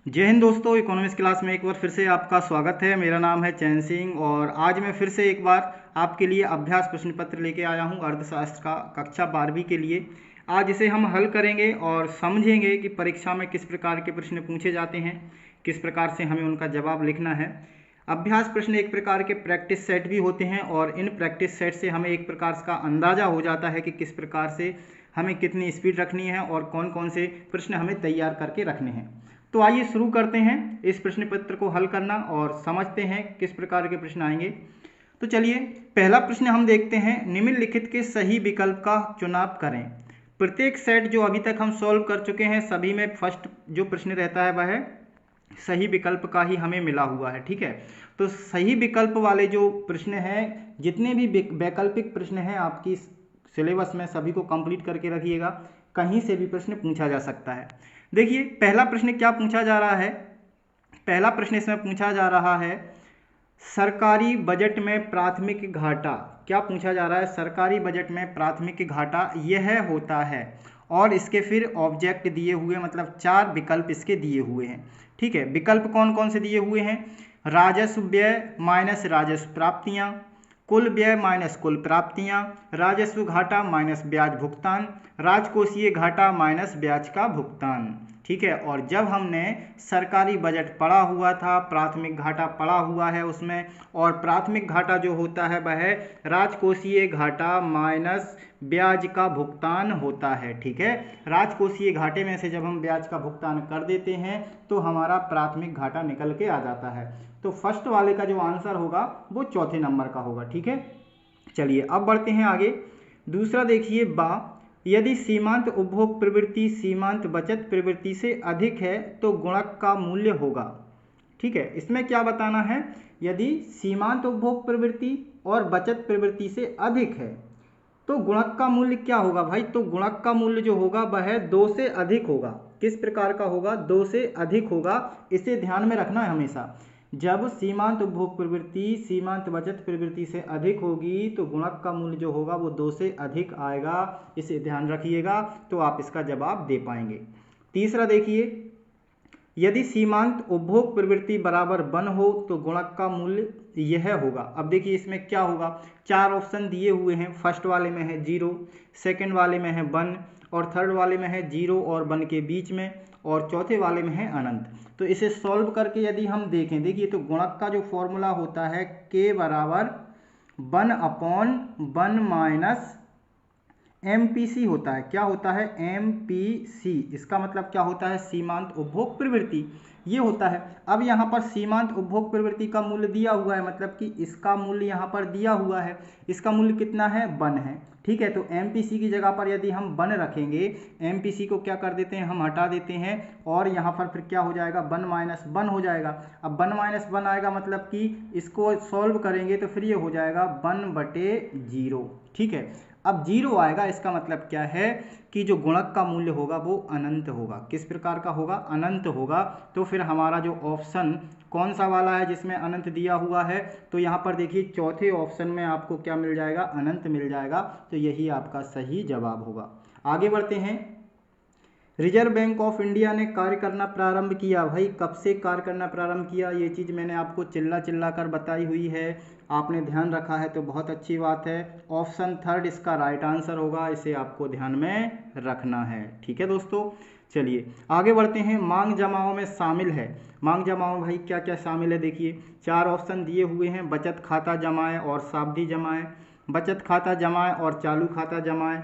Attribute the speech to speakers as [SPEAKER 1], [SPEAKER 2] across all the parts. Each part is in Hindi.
[SPEAKER 1] जय हिंद दोस्तों, इकोनॉमिक्स क्लास में एक बार फिर से आपका स्वागत है। मेरा नाम है चैन सिंह और आज मैं फिर से एक बार आपके लिए अभ्यास प्रश्न पत्र लेके आया हूं अर्थशास्त्र का कक्षा 12वीं के लिए। आज इसे हम हल करेंगे और समझेंगे कि परीक्षा में किस प्रकार के प्रश्न पूछे जाते हैं, किस प्रकार से हमें उनका जवाब लिखना है। अभ्यास प्रश्न एक प्रकार के प्रैक्टिस सेट भी होते हैं और इन प्रैक्टिस सेट से हमें एक प्रकार का अंदाज़ा हो जाता है कि किस प्रकार से हमें कितनी स्पीड रखनी है और कौन कौन से प्रश्न हमें तैयार करके रखने हैं। तो आइए शुरू करते हैं इस प्रश्न पत्र को हल करना और समझते हैं किस प्रकार के प्रश्न आएंगे। तो चलिए पहला प्रश्न हम देखते हैं। निम्नलिखित के सही विकल्प का चुनाव करें। प्रत्येक सेट जो अभी तक हम सॉल्व कर चुके हैं सभी में फर्स्ट जो प्रश्न रहता है वह सही विकल्प का ही हमें मिला हुआ है। ठीक है, तो सही विकल्प वाले जो प्रश्न हैं, जितने भी वैकल्पिक प्रश्न हैं आपकी सिलेबस में सभी को कंप्लीट करके रखिएगा, कहीं से भी प्रश्न पूछा जा सकता है। देखिए पहला प्रश्न क्या पूछा जा रहा है। पहला प्रश्न इसमें पूछा जा रहा है सरकारी बजट में प्राथमिक घाटा। क्या पूछा जा रहा है? सरकारी बजट में प्राथमिक घाटा यह होता है और इसके फिर ऑब्जेक्ट दिए हुए, मतलब 4 विकल्प इसके दिए हुए हैं। ठीक है, विकल्प कौन कौन से दिए हुए हैं? राजस्व व्यय माइनस राजस्व प्राप्तियां, कुल व्यय माइनस कुल प्राप्तियां, राजस्व घाटा माइनस ब्याज भुगतान, राजकोषीय घाटा माइनस ब्याज का भुगतान। ठीक है, और जब हमने सरकारी बजट पढ़ा हुआ था, प्राथमिक घाटा पढ़ा हुआ है उसमें, और प्राथमिक घाटा जो होता है वह राजकोषीय घाटा माइनस ब्याज का भुगतान होता है। ठीक है, राजकोषीय घाटे में से जब हम ब्याज का भुगतान कर देते हैं तो हमारा प्राथमिक घाटा निकल के आ जाता है। तो फर्स्ट वाले का जो आंसर होगा वो चौथे नंबर का होगा। ठीक है, चलिए अब बढ़ते हैं आगे। दूसरा देखिए यदि सीमांत उपभोग प्रवृत्ति सीमांत बचत प्रवृत्ति से अधिक है तो गुणक का मूल्य होगा। ठीक है, इसमें क्या बताना है? यदि सीमांत उपभोग प्रवृत्ति और बचत प्रवृत्ति से अधिक है तो गुणक का मूल्य क्या होगा भाई? तो गुणक का मूल्य जो होगा वह 2 से अधिक होगा। किस प्रकार का होगा? 2 से अधिक होगा। इसे ध्यान में रखना है हमेशा। जब सीमांत उपभोग प्रवृत्ति सीमांत बचत प्रवृत्ति से अधिक होगी तो गुणक का मूल्य जो होगा वो 2 से अधिक आएगा। इसे ध्यान रखिएगा तो आप इसका जवाब दे पाएंगे। तीसरा देखिए, यदि सीमांत उपभोग प्रवृत्ति बराबर 1 हो तो गुणक का मूल्य यह होगा। अब देखिए इसमें क्या होगा? 4 ऑप्शन दिए हुए हैं। फर्स्ट वाले में है 0, सेकंड वाले में है 1 और थर्ड वाले में है 0 और 1 के बीच में, और चौथे वाले में है अनंत। तो इसे सॉल्व करके यदि हम देखें, देखिए तो गुणक का जो फॉर्मूला होता है k बराबर 1/1 माइनस MPC होता है। क्या होता है? MPC। इसका मतलब क्या होता है? सीमांत उपभोग प्रवृत्ति ये होता है। अब यहाँ पर सीमांत उपभोग प्रवृत्ति का मूल्य दिया हुआ है, मतलब कि इसका मूल्य यहाँ पर दिया हुआ है। इसका मूल्य कितना है? 1 है। ठीक है, तो MPC की जगह पर यदि हम 1 रखेंगे, MPC को क्या कर देते हैं? हम हटा देते हैं और यहाँ पर फिर क्या हो जाएगा? 1 माइनस 1 हो जाएगा। अब 1 माइनस 1 आएगा, मतलब कि इसको सॉल्व करेंगे तो फिर ये हो जाएगा 1/0। ठीक है, अब 0 आएगा, इसका मतलब क्या है कि जो गुणक का मूल्य होगा वो अनंत होगा। किस प्रकार का होगा? अनंत होगा। तो फिर हमारा जो ऑप्शन कौन सा वाला है जिसमें अनंत दिया हुआ है? तो यहाँ पर देखिए चौथे ऑप्शन में आपको क्या मिल जाएगा? अनंत मिल जाएगा। तो यही आपका सही जवाब होगा। आगे बढ़ते हैं। रिजर्व बैंक ऑफ इंडिया ने कार्य करना प्रारंभ किया। भाई कब से कार्य करना प्रारंभ किया? ये चीज़ मैंने आपको चिल्ला कर बताई हुई है, आपने ध्यान रखा है तो बहुत अच्छी बात है। ऑप्शन थर्ड इसका राइट आंसर होगा, इसे आपको ध्यान में रखना है। ठीक है दोस्तों, चलिए आगे बढ़ते हैं। मांग जमाओं में शामिल है। मांग जमाओं भाई क्या क्या शामिल है? देखिए 4 ऑप्शन दिए हुए हैं। बचत खाता जमाएं और सावधि जमाएं, बचत खाता जमाएं और चालू खाता जमाएं,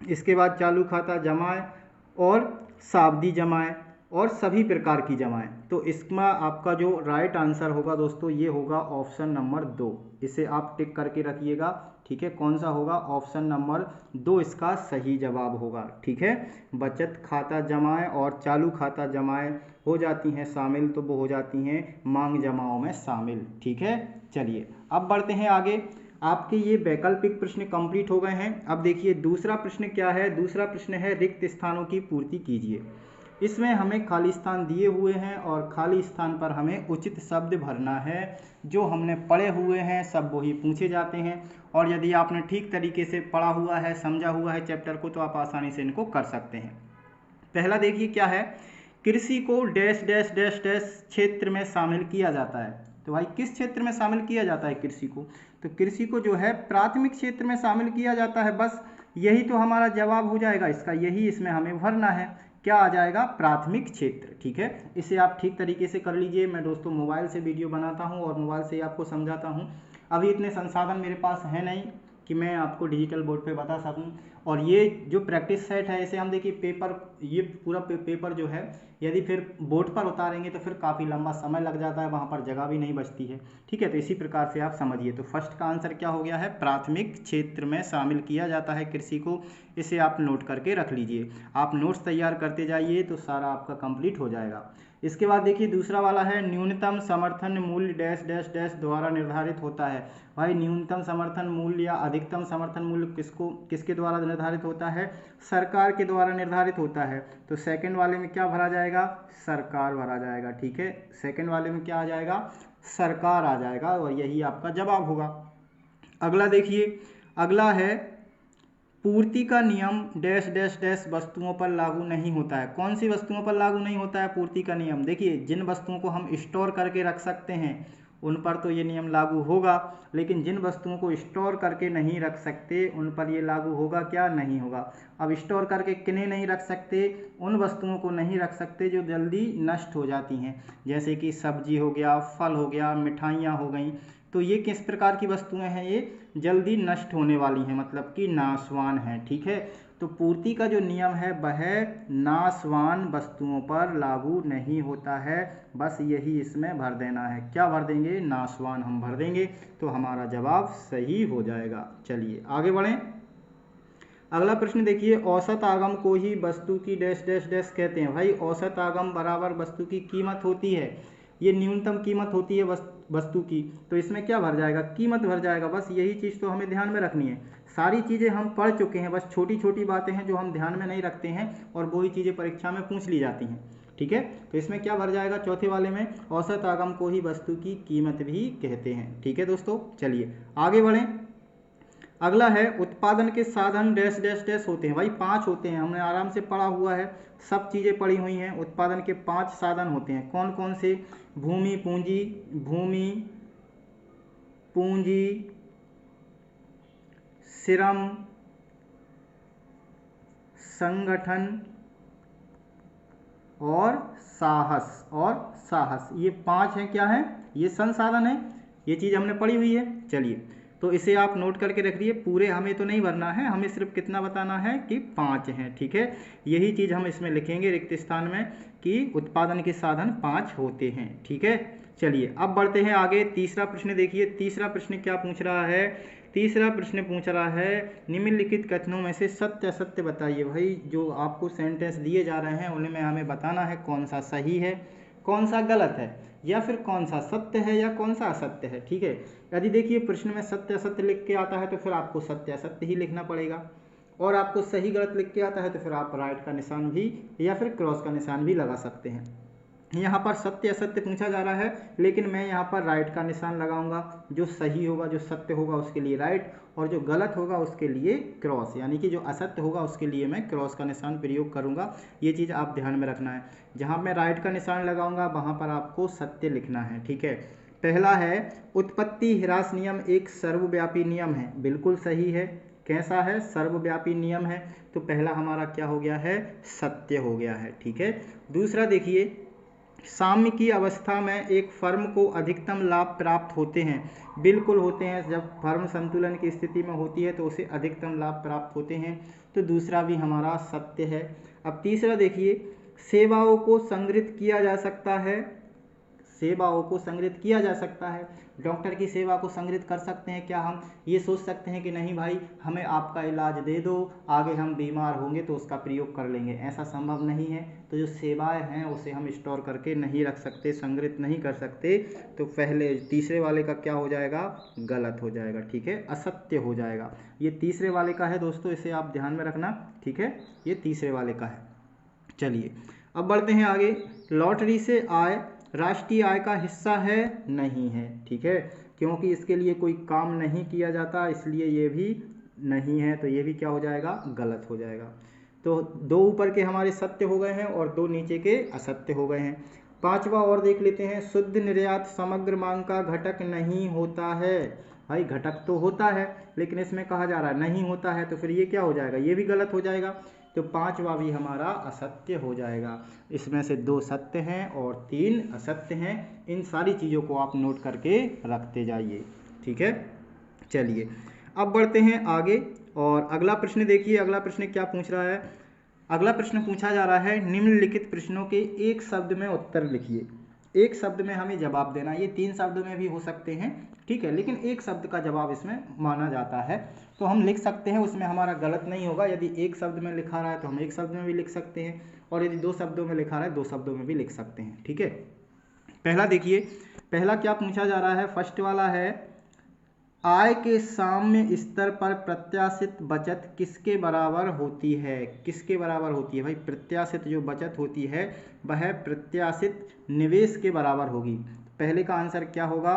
[SPEAKER 1] इसके बाद चालू खाता जमाएं और सावधि जमाएं और सभी प्रकार की जमाएं। तो इसमें आपका जो राइट आंसर होगा दोस्तों ये होगा ऑप्शन नंबर 2। इसे आप टिक करके रखिएगा। ठीक है, कौन सा होगा? ऑप्शन नंबर 2 इसका सही जवाब होगा। ठीक है, बचत खाता जमाएं और चालू खाता जमाएं हो जाती हैं शामिल, तो वो हो जाती हैं मांग जमाओं में शामिल। ठीक है, चलिए अब बढ़ते हैं आगे। आपके ये वैकल्पिक प्रश्न कंप्लीट हो गए हैं। अब देखिए दूसरा प्रश्न क्या है? दूसरा प्रश्न है रिक्त स्थानों की पूर्ति कीजिए। इसमें हमें खाली स्थान दिए हुए हैं और खाली स्थान पर हमें उचित शब्द भरना है। जो हमने पढ़े हुए हैं सब वही पूछे जाते हैं, और यदि आपने ठीक तरीके से पढ़ा हुआ है, समझा हुआ है चैप्टर को, तो आप आसानी से इनको कर सकते हैं। पहला देखिए क्या है कृषि को डैश डैश डैश डैश क्षेत्र में शामिल किया जाता है। तो भाई किस क्षेत्र में शामिल किया जाता है कृषि को? तो कृषि को जो है प्राथमिक क्षेत्र में शामिल किया जाता है। बस यही तो हमारा जवाब हो जाएगा इसका, यही इसमें हमें भरना है। क्या आ जाएगा? प्राथमिक क्षेत्र। ठीक है, इसे आप ठीक तरीके से कर लीजिए। मैं दोस्तों मोबाइल से वीडियो बनाता हूँ और मोबाइल से ही आपको समझाता हूँ। अभी इतने संसाधन मेरे पास है नहीं कि मैं आपको डिजिटल बोर्ड पे बता सकूं। और ये जो प्रैक्टिस सेट है इसे हम देखिए पेपर, ये पूरा पेपर जो है यदि फिर बोर्ड पर उतारेंगे तो फिर काफ़ी लंबा समय लग जाता है, वहाँ पर जगह भी नहीं बचती है। ठीक है, तो इसी प्रकार से आप समझिए। तो फर्स्ट का आंसर क्या हो गया है? प्राथमिक क्षेत्र में शामिल किया जाता है कृषि को। इसे आप नोट करके रख लीजिए। आप नोट्स तैयार करते जाइए तो सारा आपका कंप्लीट हो जाएगा। इसके बाद देखिए दूसरा वाला है, न्यूनतम समर्थन मूल्य डैश डैश डैश द्वारा निर्धारित होता है। भाई न्यूनतम समर्थन मूल्य या अधिकतम समर्थन मूल्य किसके द्वारा निर्धारित होता है? सरकार के द्वारा निर्धारित होता है। तो सेकंड वाले में क्या भरा जाएगा? सरकार भरा जाएगा। ठीक है, सेकंड वाले में क्या आ जाएगा? सरकार आ जाएगा और यही आपका जवाब होगा। अगला देखिए, अगला है पूर्ति का नियम डैश डैश डैश वस्तुओं पर लागू नहीं होता है। कौन सी वस्तुओं पर लागू नहीं होता है पूर्ति का नियम? देखिए जिन वस्तुओं को हम स्टोर करके रख सकते हैं उन पर तो ये नियम लागू होगा, लेकिन जिन वस्तुओं को स्टोर करके नहीं रख सकते उन पर ये लागू होगा क्या? नहीं होगा। अब स्टोर करके किन्हें नहीं रख सकते? उन वस्तुओं को नहीं रख सकते जो जल्दी नष्ट हो जाती हैं, जैसे कि सब्जी हो गया, फल हो गया, मिठाइयाँ हो गई। तो ये किस प्रकार की वस्तुएं हैं? ये जल्दी नष्ट होने वाली हैं, मतलब कि नाशवान हैं। ठीक है, तो पूर्ति का जो नियम है वह नाशवान वस्तुओं पर लागू नहीं होता है। बस यही इसमें भर देना है। क्या भर देंगे? नाशवान हम भर देंगे तो हमारा जवाब सही हो जाएगा। चलिए आगे बढ़ें। अगला प्रश्न देखिए, औसत आगम को ही वस्तु की डैश डैश डैश कहते हैं। भाई औसत आगम बराबर वस्तु की कीमत होती है। ये न्यूनतम कीमत होती है वस्तु की, तो इसमें क्या भर जाएगा? कीमत भर जाएगा। बस यही चीज़ तो हमें ध्यान में रखनी है। सारी चीज़ें हम पढ़ चुके हैं, बस छोटी छोटी बातें हैं जो हम ध्यान में नहीं रखते हैं और वही चीज़ें परीक्षा में पूछ ली जाती हैं। ठीक है, तो इसमें क्या भर जाएगा? चौथे वाले में औसत आगम को ही वस्तु की कीमत भी कहते हैं। ठीक है दोस्तों, चलिए आगे बढ़ें। अगला है उत्पादन के साधन डैश डैश डैश होते हैं। भाई 5 होते हैं, हमने आराम से पढ़ा हुआ है, सब चीज़ें पढ़ी हुई हैं। उत्पादन के 5 साधन होते हैं। कौन कौन से? भूमि पूंजी, श्रम, संगठन और साहस। ये 5 हैं। क्या है? ये संसाधन है। ये चीज़ हमने पढ़ी हुई है। चलिए, तो इसे आप नोट करके रखिए। पूरे हमें तो नहीं भरना है, हमें सिर्फ कितना बताना है कि 5 हैं। ठीक है, यही चीज़ हम इसमें लिखेंगे रिक्त स्थान में कि उत्पादन के साधन 5 होते हैं। ठीक है, चलिए अब बढ़ते हैं आगे। तीसरा प्रश्न देखिए, तीसरा प्रश्न क्या पूछ रहा है? तीसरा प्रश्न पूछ रहा है निम्नलिखित कथनों में से सत्य असत्य बताइए। भाई जो आपको सेंटेंस दिए जा रहे हैं उनमें हमें बताना है कौन सा सही है, कौन सा गलत है, या फिर कौन सा सत्य है या कौन सा असत्य है। ठीक है, यदि देखिए प्रश्न में सत्य असत्य लिख के आता है तो फिर आपको सत्य असत्य ही लिखना पड़ेगा, और आपको सही गलत लिख के आता है तो फिर आप राइट का निशान भी या फिर क्रॉस का निशान भी लगा सकते हैं। यहाँ पर सत्य असत्य पूछा जा रहा है, लेकिन मैं यहाँ पर राइट का निशान लगाऊंगा। जो सही होगा, जो सत्य होगा उसके लिए राइट, और जो गलत होगा उसके लिए क्रॉस, यानी कि जो असत्य होगा उसके लिए मैं क्रॉस का निशान प्रयोग करूंगा। ये चीज़ आप ध्यान में रखना है। जहाँ मैं राइट का निशान लगाऊंगा वहाँ पर आपको सत्य लिखना है। ठीक है, पहला है उत्पत्ति ह्रास नियम एक सर्वव्यापी नियम है। बिल्कुल सही है। कैसा है? सर्वव्यापी नियम है। तो पहला हमारा क्या हो गया है? सत्य हो गया है। ठीक है, दूसरा देखिए, साम्य की अवस्था में एक फर्म को अधिकतम लाभ प्राप्त होते हैं। बिल्कुल होते हैं। जब फर्म संतुलन की स्थिति में होती है तो उसे अधिकतम लाभ प्राप्त होते हैं। तो दूसरा भी हमारा सत्य है। अब तीसरा देखिए, सेवाओं को संग्रहित किया जा सकता है। सेवाओं को संग्रहित किया जा सकता है। डॉक्टर की सेवा को संग्रहित कर सकते हैं क्या हम? ये सोच सकते हैं कि नहीं भाई हमें आपका इलाज दे दो, आगे हम बीमार होंगे तो उसका प्रयोग कर लेंगे, ऐसा संभव नहीं है। तो जो सेवाएं हैं उसे हम स्टोर करके नहीं रख सकते, संग्रहित नहीं कर सकते। तो पहले तीसरे वाले का क्या हो जाएगा? गलत हो जाएगा। ठीक है, असत्य हो जाएगा। ये तीसरे वाले का है दोस्तों, इसे आप ध्यान में रखना। ठीक है, ये तीसरे वाले का है। चलिए अब बढ़ते हैं आगे। लॉटरी से आय राष्ट्रीय आय का हिस्सा है? नहीं है। ठीक है, क्योंकि इसके लिए कोई काम नहीं किया जाता, इसलिए ये भी नहीं है। तो ये भी क्या हो जाएगा? गलत हो जाएगा। तो 2 ऊपर के हमारे सत्य हो गए हैं और 2 नीचे के असत्य हो गए हैं। 5वां और देख लेते हैं, शुद्ध निर्यात समग्र मांग का घटक नहीं होता है। भाई घटक तो होता है, लेकिन इसमें कहा जा रहा है नहीं होता है, तो फिर ये क्या हो जाएगा, ये भी गलत हो जाएगा। तो 5वां भी हमारा असत्य हो जाएगा। इसमें से 2 सत्य हैं और 3 असत्य हैं। इन सारी चीज़ों को आप नोट करके रखते जाइए, ठीक है। चलिए अब बढ़ते हैं आगे और अगला प्रश्न देखिए। अगला प्रश्न क्या पूछ रहा है, अगला प्रश्न पूछा जा रहा है, निम्नलिखित प्रश्नों के एक शब्द में उत्तर लिखिए। एक शब्द में हमें जवाब देना, ये 3 शब्द में भी हो सकते हैं, ठीक है, लेकिन एक शब्द का जवाब इसमें माना जाता है। तो हम लिख सकते हैं, उसमें हमारा गलत नहीं होगा। यदि एक शब्द में लिखा रहा है तो हम एक शब्द में भी लिख सकते हैं, और यदि 2 शब्दों में लिखा रहा है 2 शब्दों में भी लिख सकते हैं, ठीक है। पहला देखिए, पहला क्या पूछा जा रहा है, फर्स्ट वाला है, आय के साम्य स्तर पर प्रत्याशित बचत किसके बराबर होती है। किसके बराबर होती है भाई, प्रत्याशित जो बचत होती है वह प्रत्याशित निवेश के बराबर होगी। पहले का आंसर क्या होगा,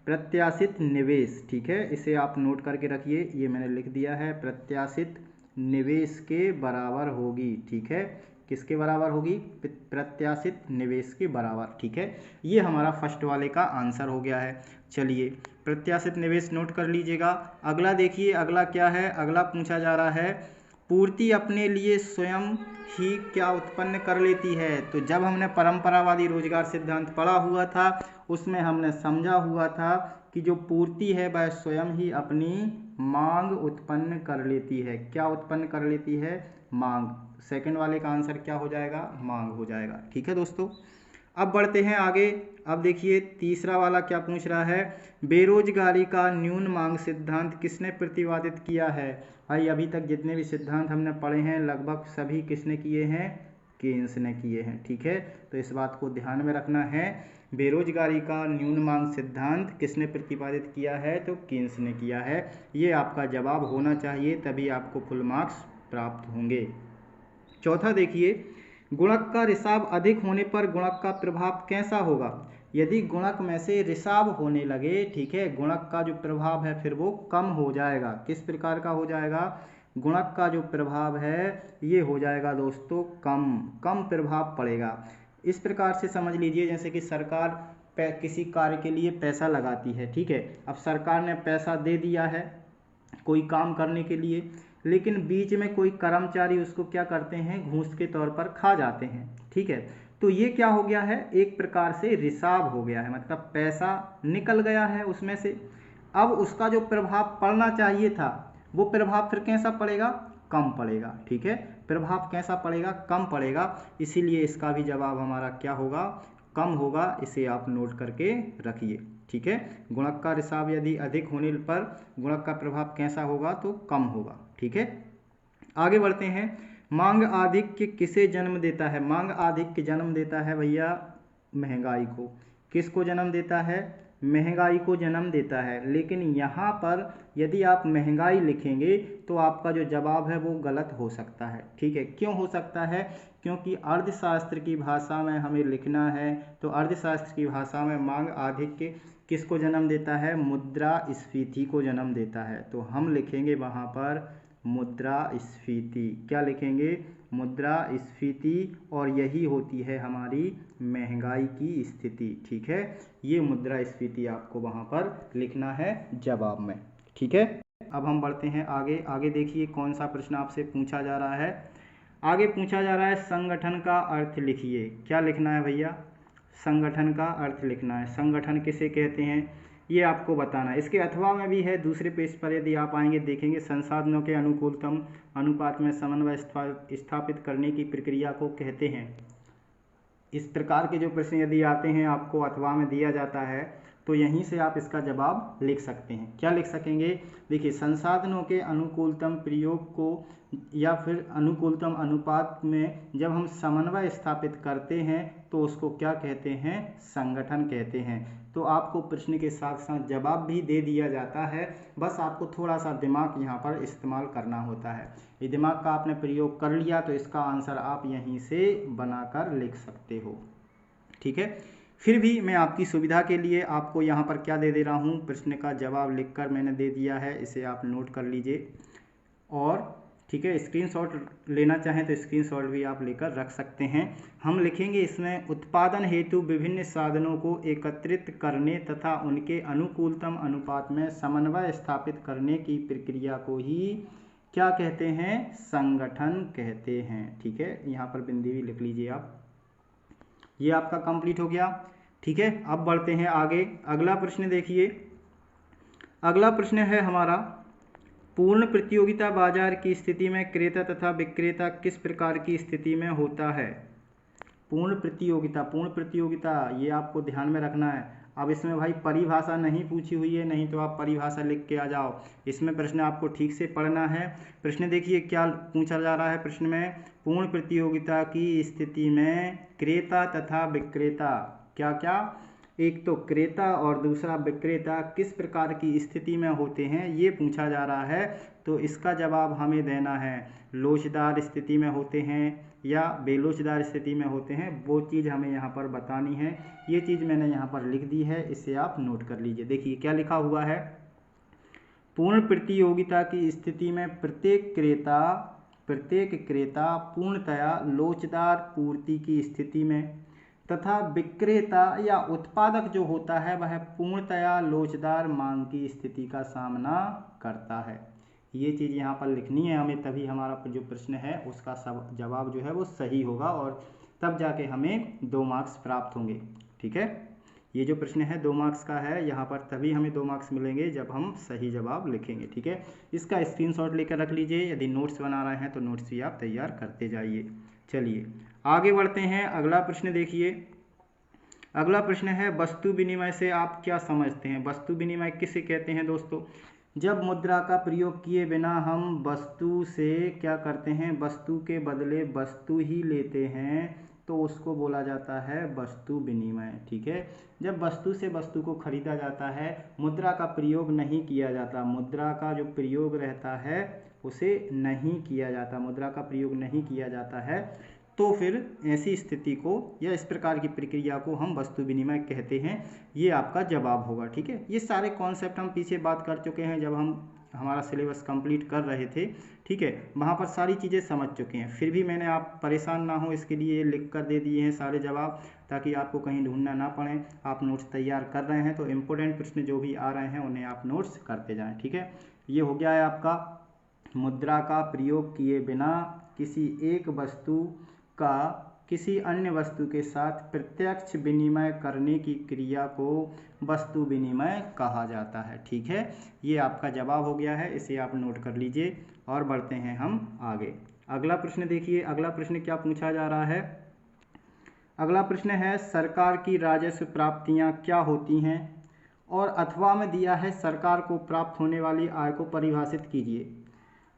[SPEAKER 1] प्रत्याशित निवेश, ठीक है। इसे आप नोट करके रखिए, ये मैंने लिख दिया है, प्रत्याशित निवेश के बराबर होगी, ठीक है। किसके बराबर होगी, प्रत्याशित निवेश के बराबर, ठीक है। ये हमारा फर्स्ट वाले का आंसर हो गया है। चलिए प्रत्याशित निवेश नोट कर लीजिएगा। अगला देखिए, अगला क्या है, अगला पूछा जा रहा है, पूर्ति अपने लिए स्वयं ही क्या उत्पन्न कर लेती है। तो जब हमने परंपरावादी रोजगार सिद्धांत पढ़ा हुआ था उसमें हमने समझा हुआ था कि जो पूर्ति है वह स्वयं ही अपनी मांग उत्पन्न कर लेती है। क्या उत्पन्न कर लेती है, मांग। सेकंड वाले का आंसर क्या हो जाएगा, मांग हो जाएगा, ठीक है दोस्तों। अब बढ़ते हैं आगे। अब देखिए तीसरा वाला क्या पूछ रहा है, बेरोजगारी का न्यून मांग सिद्धांत किसने प्रतिपादित किया है। भाई अभी तक जितने भी सिद्धांत हमने पढ़े हैं लगभग सभी किसने किए हैं, केन्स ने किए हैं, ठीक है। तो इस बात को ध्यान में रखना है, बेरोजगारी का न्यून मांग सिद्धांत किसने प्रतिपादित किया है, तो केन्स ने किया है। ये आपका जवाब होना चाहिए, तभी आपको फुल मार्क्स प्राप्त होंगे। चौथा देखिए, गुणक का रिसाव अधिक होने पर गुणक का प्रभाव कैसा होगा। यदि गुणक में से रिसाव होने लगे, ठीक है, गुणक का जो प्रभाव है फिर वो कम हो जाएगा। किस प्रकार का हो जाएगा, गुणक का जो प्रभाव है ये हो जाएगा दोस्तों कम प्रभाव पड़ेगा। इस प्रकार से समझ लीजिए, जैसे कि सरकार किसी कार्य के लिए पैसा लगाती है, ठीक है। अब सरकार ने पैसा दे दिया है कोई काम करने के लिए, लेकिन बीच में कोई कर्मचारी उसको क्या करते हैं, घूस के तौर पर खा जाते हैं, ठीक है। तो ये क्या हो गया है, एक प्रकार से रिसाव हो गया है, मतलब पैसा निकल गया है उसमें से। अब उसका जो प्रभाव पड़ना चाहिए था वो प्रभाव फिर कैसा पड़ेगा, कम पड़ेगा, ठीक है। प्रभाव कैसा पड़ेगा, कम पड़ेगा। इसीलिए इसका भी जवाब हमारा क्या होगा, कम होगा। इसे आप नोट करके रखिए, ठीक है। गुणक का रिसाव यदि अधिक होने पर गुणक का प्रभाव कैसा होगा, तो कम होगा, ठीक है। आगे बढ़ते हैं, मांग आधिक्य किसे जन्म देता है। मांग आधिक्य जन्म देता है भैया महंगाई को। किसको जन्म देता है, महंगाई को जन्म देता है। लेकिन यहाँ पर यदि आप महंगाई लिखेंगे तो आपका जो जवाब है वो गलत हो सकता है, ठीक है। क्यों हो सकता है, क्योंकि अर्थशास्त्र की भाषा में हमें लिखना है, तो अर्थशास्त्र की भाषा में मांग आधिक्य किसको जन्म देता है, मुद्रास्फीति को जन्म देता है। तो हम लिखेंगे वहाँ पर मुद्रास्फीति। क्या लिखेंगे, मुद्रास्फीति, और यही होती है हमारी महंगाई की स्थिति, ठीक है। ये मुद्रास्फीति आपको वहाँ पर लिखना है जवाब में, ठीक है। अब हम बढ़ते हैं आगे। आगे देखिए कौन सा प्रश्न आपसे पूछा जा रहा है। आगे पूछा जा रहा है, संगठन का अर्थ लिखिए। क्या लिखना है भैया, संगठन का अर्थ लिखना है। संगठन किसे कहते हैं ये आपको बताना है। इसके अथवा में भी है, दूसरे पेज पर यदि आप आएंगे देखेंगे, संसाधनों के अनुकूलतम अनुपात में समन्वय स्थापित करने की प्रक्रिया को कहते हैं। इस प्रकार के जो प्रश्न यदि आते हैं आपको अथवा में दिया जाता है तो यहीं से आप इसका जवाब लिख सकते हैं। क्या लिख सकेंगे, देखिए संसाधनों के अनुकूलतम प्रयोग को या फिर अनुकूलतम अनुपात में जब हम समन्वय स्थापित करते हैं तो उसको क्या कहते हैं, संगठन कहते हैं। तो आपको प्रश्न के साथ साथ जवाब भी दे दिया जाता है, बस आपको थोड़ा सा दिमाग यहाँ पर इस्तेमाल करना होता है। ये दिमाग का आपने प्रयोग कर लिया तो इसका आंसर आप यहीं से बनाकर लिख सकते हो, ठीक है। फिर भी मैं आपकी सुविधा के लिए आपको यहाँ पर क्या दे रहा हूँ, प्रश्न का जवाब लिखकर मैंने दे दिया है, इसे आप नोट कर लीजिए। और ठीक है, स्क्रीनशॉट लेना चाहें तो स्क्रीनशॉट भी आप लेकर रख सकते हैं। हम लिखेंगे इसमें उत्पादन हेतु विभिन्न साधनों को एकत्रित करने तथा उनके अनुकूलतम अनुपात में समन्वय स्थापित करने की प्रक्रिया को ही क्या कहते हैं, संगठन कहते हैं। ठीक है, यहाँ पर बिंदी भी लिख लीजिए आप। ये आपका कंप्लीट हो गया। ठीक है, अब बढ़ते हैं आगे। अगला प्रश्न देखिए। अगला प्रश्न है हमारा, पूर्ण प्रतियोगिता बाजार की स्थिति में क्रेता तथा विक्रेता किस प्रकार की स्थिति में होता है। पूर्ण प्रतियोगिता ये आपको ध्यान में रखना है। अब इसमें भाई परिभाषा नहीं पूछी हुई है, नहीं तो आप परिभाषा लिख के आ जाओ। इसमें प्रश्न आपको ठीक से पढ़ना है। प्रश्न देखिए क्या पूछा जा रहा है प्रश्न में, पूर्ण प्रतियोगिता की स्थिति में क्रेता तथा विक्रेता क्या क्या, एक तो क्रेता और दूसरा विक्रेता किस प्रकार की स्थिति में होते हैं, ये पूछा जा रहा है। तो इसका जवाब हमें देना है, लोचदार स्थिति में होते हैं या बेलोचदार स्थिति में होते हैं, वो चीज़ हमें यहाँ पर बतानी है। ये चीज़ मैंने यहाँ पर लिख दी है, इसे आप नोट कर लीजिए। देखिए क्या लिखा हुआ है, पूर्ण प्रतियोगिता की स्थिति में प्रत्येक क्रेता पूर्णतया लोचदार पूर्ति की स्थिति में तथा विक्रेता या उत्पादक जो होता है वह पूर्णतया लोचदार मांग की स्थिति का सामना करता है। ये चीज़ यहाँ पर लिखनी है हमें, तभी हमारा जो प्रश्न है उसका सब जवाब जो है वो सही होगा और तब जाके हमें 2 मार्क्स प्राप्त होंगे। ठीक है, ये जो प्रश्न है 2 मार्क्स का है, यहाँ पर तभी हमें 2 मार्क्स मिलेंगे जब हम सही जवाब लिखेंगे। ठीक है, इसका स्क्रीनशॉट लेकर रख लीजिए। यदि नोट्स बना रहे हैं तो नोट्स भी आप तैयार करते जाइए। चलिए आगे बढ़ते हैं। अगला प्रश्न देखिए। अगला प्रश्न है, वस्तु विनिमय से आप क्या समझते हैं। वस्तु विनिमय किसे कहते हैं दोस्तों, जब मुद्रा का प्रयोग किए बिना हम वस्तु से क्या करते हैं, वस्तु के बदले वस्तु ही लेते हैं, तो उसको बोला जाता है वस्तु विनिमय। ठीक है, जब वस्तु से वस्तु को खरीदा जाता है, मुद्रा का प्रयोग नहीं किया जाता, मुद्रा का जो प्रयोग रहता है उसे नहीं किया जाता, मुद्रा का प्रयोग नहीं किया जाता है, तो फिर ऐसी स्थिति को या इस प्रकार की प्रक्रिया को हम वस्तु विनिमय कहते हैं। ये आपका जवाब होगा। ठीक है, ये सारे कॉन्सेप्ट हम पीछे बात कर चुके हैं जब हम हमारा सिलेबस कंप्लीट कर रहे थे। ठीक है, वहाँ पर सारी चीज़ें समझ चुके हैं, फिर भी मैंने आप परेशान ना हो इसके लिए लिख कर दे दिए हैं सारे जवाब, ताकि आपको कहीं ढूंढना ना पड़े। आप नोट्स तैयार कर रहे हैं तो इम्पोर्टेंट प्रश्न जो भी आ रहे हैं उन्हें आप नोट्स करते जाएँ। ठीक है, ये हो गया है आपका मुद्रा का प्रयोग किए बिना किसी एक वस्तु का किसी अन्य वस्तु के साथ प्रत्यक्ष विनिमय करने की क्रिया को वस्तु विनिमय कहा जाता है। ठीक है, ये आपका जवाब हो गया है, इसे आप नोट कर लीजिए और बढ़ते हैं हम आगे। अगला प्रश्न देखिए। अगला प्रश्न क्या पूछा जा रहा है। अगला प्रश्न है, सरकार की राजस्व प्राप्तियां क्या होती हैं, और अथवा में दिया है सरकार को प्राप्त होने वाली आय को परिभाषित कीजिए।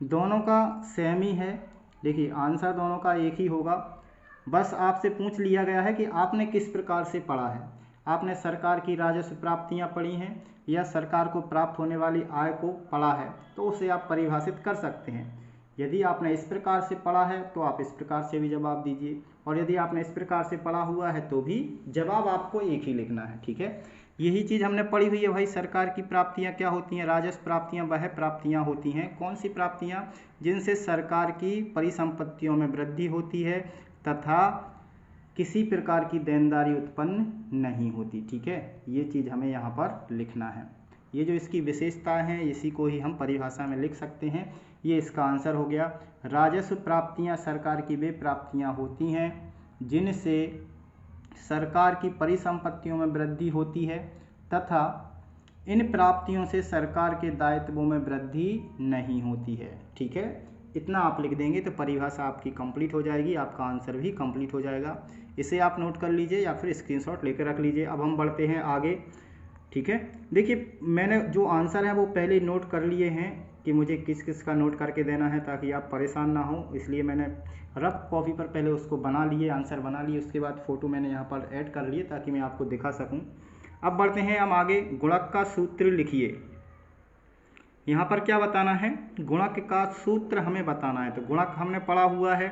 [SPEAKER 1] दोनों का सेम ही है। देखिए आंसर दोनों का एक ही होगा, बस आपसे पूछ लिया गया है कि आपने किस प्रकार से पढ़ा है। आपने सरकार की राजस्व प्राप्तियां पढ़ी हैं या सरकार को प्राप्त होने वाली आय को पढ़ा है, तो उसे आप परिभाषित कर सकते हैं। यदि आपने इस प्रकार से पढ़ा है तो आप इस प्रकार से भी जवाब दीजिए, और यदि आपने इस प्रकार से पढ़ा हुआ है तो भी जवाब आपको एक ही लिखना है। ठीक है, यही चीज़ हमने पढ़ी हुई है भाई। सरकार की प्राप्तियां क्या होती हैं, राजस्व प्राप्तियां वह प्राप्तियां होती हैं, कौन सी प्राप्तियां, जिनसे सरकार की परिसंपत्तियों में वृद्धि होती है तथा किसी प्रकार की देनदारी उत्पन्न नहीं होती। ठीक है, ये चीज़ हमें यहाँ पर लिखना है। ये जो इसकी विशेषताएं हैं इसी को ही हम परिभाषा में लिख सकते हैं। ये इसका आंसर हो गया। राजस्व प्राप्तियां सरकार की वे प्राप्तियां होती हैं जिनसे सरकार की परिसंपत्तियों में वृद्धि होती है तथा इन प्राप्तियों से सरकार के दायित्वों में वृद्धि नहीं होती है। ठीक है, इतना आप लिख देंगे तो परिभाषा आपकी कंप्लीट हो जाएगी, आपका आंसर भी कंप्लीट हो जाएगा। इसे आप नोट कर लीजिए या फिर स्क्रीनशॉट लेकर रख लीजिए। अब हम बढ़ते हैं आगे। ठीक है, देखिए मैंने जो आंसर है वो पहले नोट कर लिए हैं कि मुझे किस किस का नोट करके देना है, ताकि आप परेशान ना हो, इसलिए मैंने रफ कॉपी पर पहले उसको बना लिए, आंसर बना लिए, उसके बाद फ़ोटो मैंने यहाँ पर ऐड कर लिए ताकि मैं आपको दिखा सकूँ। अब बढ़ते हैं हम आगे। गुणक का सूत्र लिखिए। यहाँ पर क्या बताना है, गुणक का सूत्र हमें बताना है। तो गुणक हमने पढ़ा हुआ है,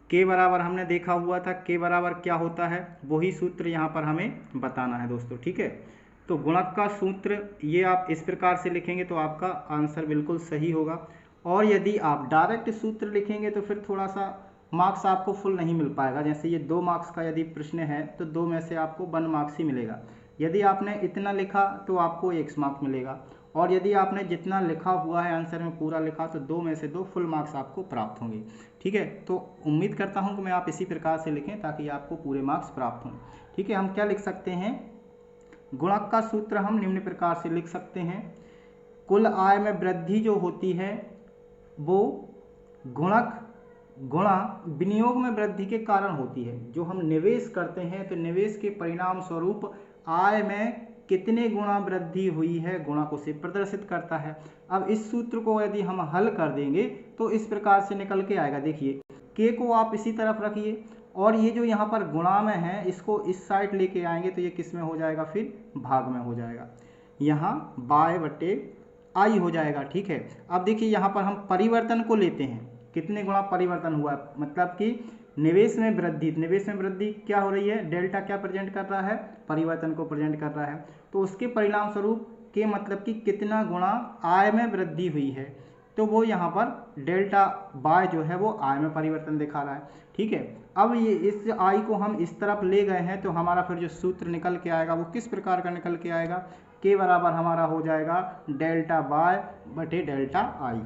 [SPEAKER 1] के बराबर हमने देखा हुआ था, के बराबर क्या होता है, वही सूत्र यहाँ पर हमें बताना है दोस्तों। ठीक है, तो गुणक का सूत्र ये आप इस प्रकार से लिखेंगे तो आपका आंसर बिल्कुल सही होगा। और यदि आप डायरेक्ट सूत्र लिखेंगे तो फिर थोड़ा सा मार्क्स आपको फुल नहीं मिल पाएगा। जैसे ये 2 मार्क्स का यदि प्रश्न है तो 2 में से आपको 1 मार्क्स ही मिलेगा। यदि आपने इतना लिखा तो आपको 1 मार्क्स मिलेगा, और यदि आपने जितना लिखा हुआ है आंसर में पूरा लिखा तो 2 में से 2 फुल मार्क्स आपको प्राप्त होंगे। ठीक है, तो उम्मीद करता हूँ कि मैं आप इसी प्रकार से लिखें ताकि आपको पूरे मार्क्स प्राप्त हों। ठीक है, हम क्या लिख सकते हैं, गुणक का सूत्र हम निम्न प्रकार से लिख सकते हैं, कुल आय में वृद्धि जो होती है वो गुणक गुणा विनियोग में वृद्धि के कारण होती है। जो हम निवेश करते हैं तो निवेश के परिणाम स्वरूप आय में कितने गुणा वृद्धि हुई है गुणक उसे प्रदर्शित करता है। अब इस सूत्र को यदि हम हल कर देंगे तो इस प्रकार से निकल के आएगा। देखिए के को आप इसी तरफ रखिए और ये जो यहाँ पर गुणा में है इसको इस साइड लेके आएंगे तो ये किस में हो जाएगा, फिर भाग में हो जाएगा, यहाँ बाय बटे आई हो जाएगा। ठीक है, अब देखिए यहाँ पर हम परिवर्तन को लेते हैं, कितने गुणा परिवर्तन हुआ है, मतलब कि निवेश में वृद्धि, निवेश में वृद्धि क्या हो रही है, डेल्टा क्या प्रेजेंट कर रहा है, परिवर्तन को प्रेजेंट कर रहा है। तो उसके परिणाम स्वरूप के मतलब कि कितना गुणा आय में वृद्धि हुई है, तो वो यहाँ पर डेल्टा बाय जो है वो आय में परिवर्तन दिखा रहा है। ठीक है, अब ये इस आई को हम इस तरफ ले गए हैं तो हमारा फिर जो सूत्र निकल के आएगा वो किस प्रकार का निकल के आएगा, के बराबर हमारा हो जाएगा डेल्टा बाय बटे डेल्टा आई,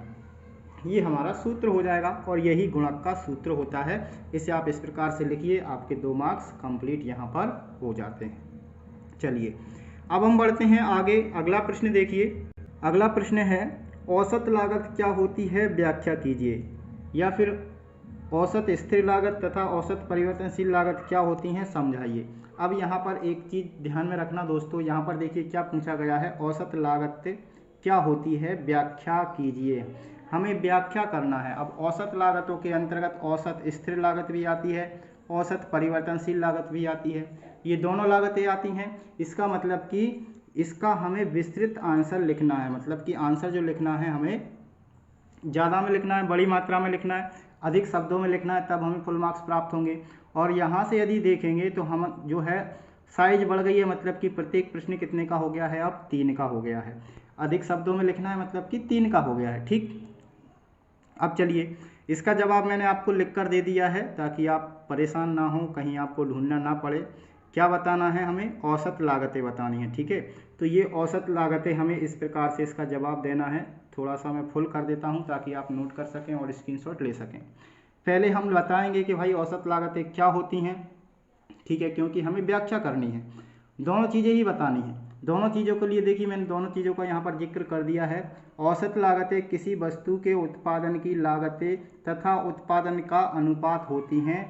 [SPEAKER 1] ये हमारा सूत्र हो जाएगा और यही गुणक का सूत्र होता है। इसे आप इस प्रकार से लिखिए, आपके 2 मार्क्स कंप्लीट यहाँ पर हो जाते हैं। चलिए अब हम बढ़ते हैं आगे, अगला प्रश्न देखिए। अगला प्रश्न है औसत लागत क्या होती है व्याख्या कीजिए, या फिर औसत स्थिर लागत तथा औसत परिवर्तनशील लागत क्या होती हैं समझाइए। अब यहाँ पर एक चीज़ ध्यान में रखना दोस्तों, यहाँ पर देखिए क्या पूछा गया है, औसत लागत क्या होती है व्याख्या कीजिए, हमें व्याख्या करना है। अब औसत लागतों के अंतर्गत औसत स्थिर लागत भी आती है, औसत परिवर्तनशील लागत भी आती है, ये दोनों लागतें आती हैं। इसका मतलब कि इसका हमें विस्तृत आंसर लिखना है, मतलब कि आंसर जो लिखना है हमें ज़्यादा में लिखना है, बड़ी मात्रा में लिखना है, अधिक शब्दों में लिखना है, तब हमें फुल मार्क्स प्राप्त होंगे। और यहाँ से यदि देखेंगे तो हम जो है साइज बढ़ गई है, मतलब कि प्रत्येक प्रश्न कितने का हो गया है, अब 3 का हो गया है। अधिक शब्दों में लिखना है मतलब कि 3 का हो गया है। ठीक, अब चलिए इसका जवाब मैंने आपको लिख कर दे दिया है ताकि आप परेशान ना हो, कहीं आपको ढूंढना ना पड़े। क्या बताना है हमें, औसत लागतें बतानी है। ठीक है, तो ये औसत लागतें हमें इस प्रकार से इसका जवाब देना है। थोड़ा सा मैं फुल कर देता हूँ ताकि आप नोट कर सकें और स्क्रीनशॉट ले सकें। पहले हम बताएंगे कि भाई औसत लागतें क्या होती हैं। ठीक है, क्योंकि हमें व्याख्या करनी है, दोनों चीज़ें ही बतानी है। दोनों चीज़ों के लिए देखिए मैंने दोनों चीज़ों का यहाँ पर जिक्र कर दिया है। औसत लागतें किसी वस्तु के उत्पादन की लागतें तथा उत्पादन का अनुपात होती हैं।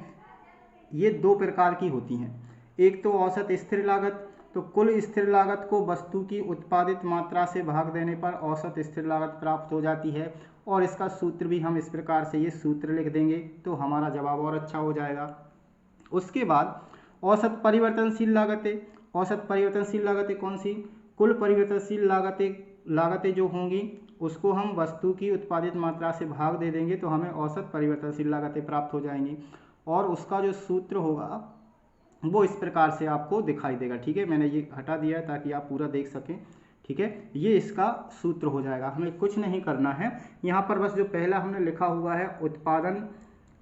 [SPEAKER 1] ये 2 प्रकार की होती हैं, एक तो औसत स्थिर लागत, तो कुल स्थिर लागत को वस्तु की उत्पादित मात्रा से भाग देने पर औसत स्थिर लागत प्राप्त हो जाती है। और इसका सूत्र भी हम इस प्रकार से ये सूत्र लिख देंगे तो हमारा जवाब और अच्छा हो जाएगा। उसके बाद औसत परिवर्तनशील लागतें, औसत परिवर्तनशील लागतें कौन सी, कुल परिवर्तनशील लागतें जो होंगी उसको हम वस्तु की उत्पादित मात्रा से भाग दे देंगे तो हमें औसत परिवर्तनशील लागतें प्राप्त हो जाएंगी। और उसका जो सूत्र होगा वो इस प्रकार से आपको दिखाई देगा। ठीक है, मैंने ये हटा दिया है ताकि आप पूरा देख सकें। ठीक है, ये इसका सूत्र हो जाएगा, हमें कुछ नहीं करना है। यहाँ पर बस जो पहला हमने लिखा हुआ है उत्पादन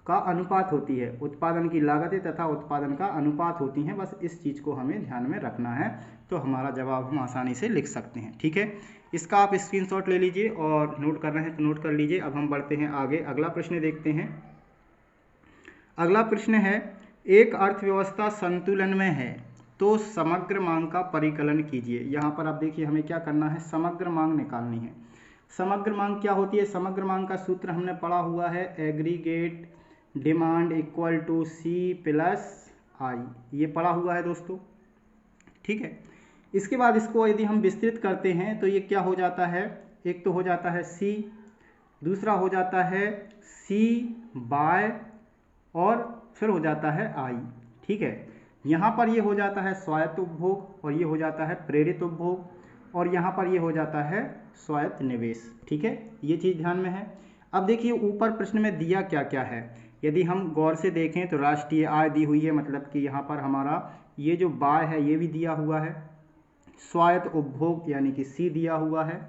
[SPEAKER 1] का अनुपात होती है, उत्पादन की लागतें तथा उत्पादन का अनुपात होती हैं, बस इस चीज़ को हमें ध्यान में रखना है तो हमारा जवाब हम आसानी से लिख सकते हैं। ठीक है, इसका आप स्क्रीनशॉट ले लीजिए और नोट कर रहे हैं तो नोट कर लीजिए। अब हम बढ़ते हैं आगे, अगला प्रश्न देखते हैं। अगला प्रश्न है एक अर्थव्यवस्था संतुलन में है तो समग्र मांग का परिकलन कीजिए। यहाँ पर आप देखिए हमें क्या करना है, समग्र मांग निकालनी है। समग्र मांग क्या होती है, समग्र मांग का सूत्र हमने पढ़ा हुआ है, aggregate demand equal to C plus I, ये पढ़ा हुआ है दोस्तों। ठीक है, इसके बाद इसको यदि हम विस्तृत करते हैं तो ये क्या हो जाता है, एक तो हो जाता है सी, दूसरा हो जाता है सी बाय और फिर हो जाता है आई। ठीक है, यहाँ पर ये हो जाता है स्वायत्त उपभोग और ये हो जाता है प्रेरित उपभोग और यहाँ पर ये हो जाता है स्वायत्त निवेश। ठीक है, ये चीज़ ध्यान में है। अब देखिए ऊपर प्रश्न में दिया क्या क्या है, यदि हम गौर से देखें तो राष्ट्रीय आय दी हुई है, मतलब कि यहाँ पर हमारा ये जो बाय है ये भी दिया हुआ है, स्वायत्त उपभोग यानी कि सी दिया हुआ है,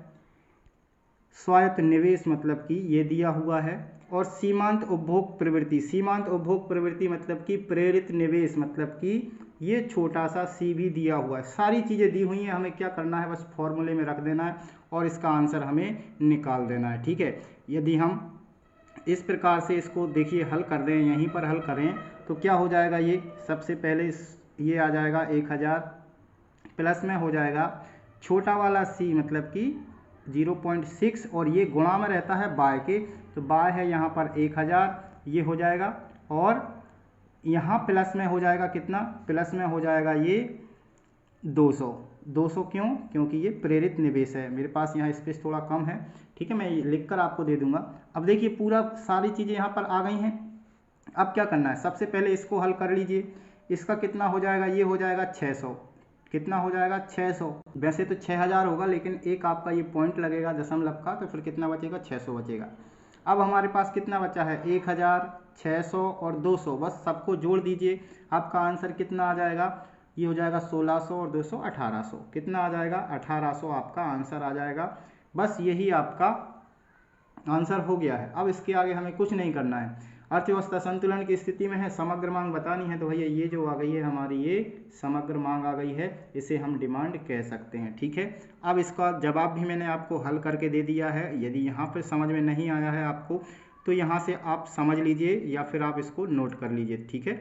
[SPEAKER 1] स्वायत्त निवेश मतलब कि ये दिया हुआ है, और सीमांत उपभोग प्रवृत्ति, सीमांत उपभोग प्रवृत्ति मतलब कि प्रेरित निवेश मतलब कि ये छोटा सा सी भी दिया हुआ है। सारी चीज़ें दी हुई हैं, हमें क्या करना है, बस फॉर्मूले में रख देना है और इसका आंसर हमें निकाल देना है। ठीक है, यदि हम इस प्रकार से इसको देखिए हल कर दें, यहीं पर हल करें तो क्या हो जाएगा, ये सबसे पहले ये आ जाएगा 1000 प्लस में हो जाएगा छोटा वाला सी मतलब कि 0.6 और ये गुणा में रहता है बाय के, तो बाय है यहाँ पर 1000 ये हो जाएगा, और यहाँ प्लस में हो जाएगा कितना, प्लस में हो जाएगा ये 200। 200 क्यों, क्योंकि ये प्रेरित निवेश है। मेरे पास यहाँ स्पेस थोड़ा कम है, ठीक है, मैं ये लिख कर आपको दे दूंगा। अब देखिए पूरा सारी चीज़ें यहाँ पर आ गई हैं। अब क्या करना है, सबसे पहले इसको हल कर लीजिए। इसका कितना हो जाएगा, ये हो जाएगा 600, कितना हो जाएगा 600। वैसे तो 6000 होगा, लेकिन एक आपका ये पॉइंट लगेगा दशमलव का, तो फिर कितना बचेगा, 600 बचेगा। अब हमारे पास कितना बचा है, 1000, 600 और 200, बस सबको जोड़ दीजिए। आपका आंसर कितना आ जाएगा, ये हो जाएगा 1600 और 200 1800, कितना आ जाएगा 1800 आपका आंसर आ जाएगा। बस यही आपका आंसर हो गया है। अब इसके आगे हमें कुछ नहीं करना है। अर्थव्यवस्था संतुलन की स्थिति में है, समग्र मांग बतानी है, तो भैया ये जो आ गई है हमारी, ये समग्र मांग आ गई है, इसे हम डिमांड कह सकते हैं। ठीक है, अब इसका जवाब भी मैंने आपको हल करके दे दिया है। यदि यहाँ पर समझ में नहीं आया है आपको, तो यहाँ से आप समझ लीजिए या फिर आप इसको नोट कर लीजिए। ठीक है,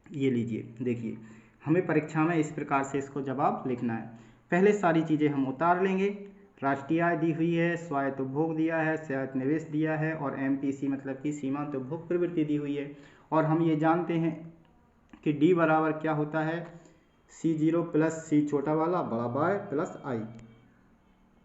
[SPEAKER 1] ये लीजिए, देखिए हमें परीक्षा में इस प्रकार से इसको जवाब लिखना है। पहले सारी चीज़ें हम उतार लेंगे। राष्ट्रीय आय दी हुई है, स्वायत्त उपभोग दिया है, स्वायत्त निवेश दिया है, और एमपीसी मतलब कि सीमांत उपभोग प्रवृत्ति दी हुई है। और हम ये जानते हैं कि डी बराबर क्या होता है, C0 प्लस सी छोटा वाला बड़ा बाय प्लस आई।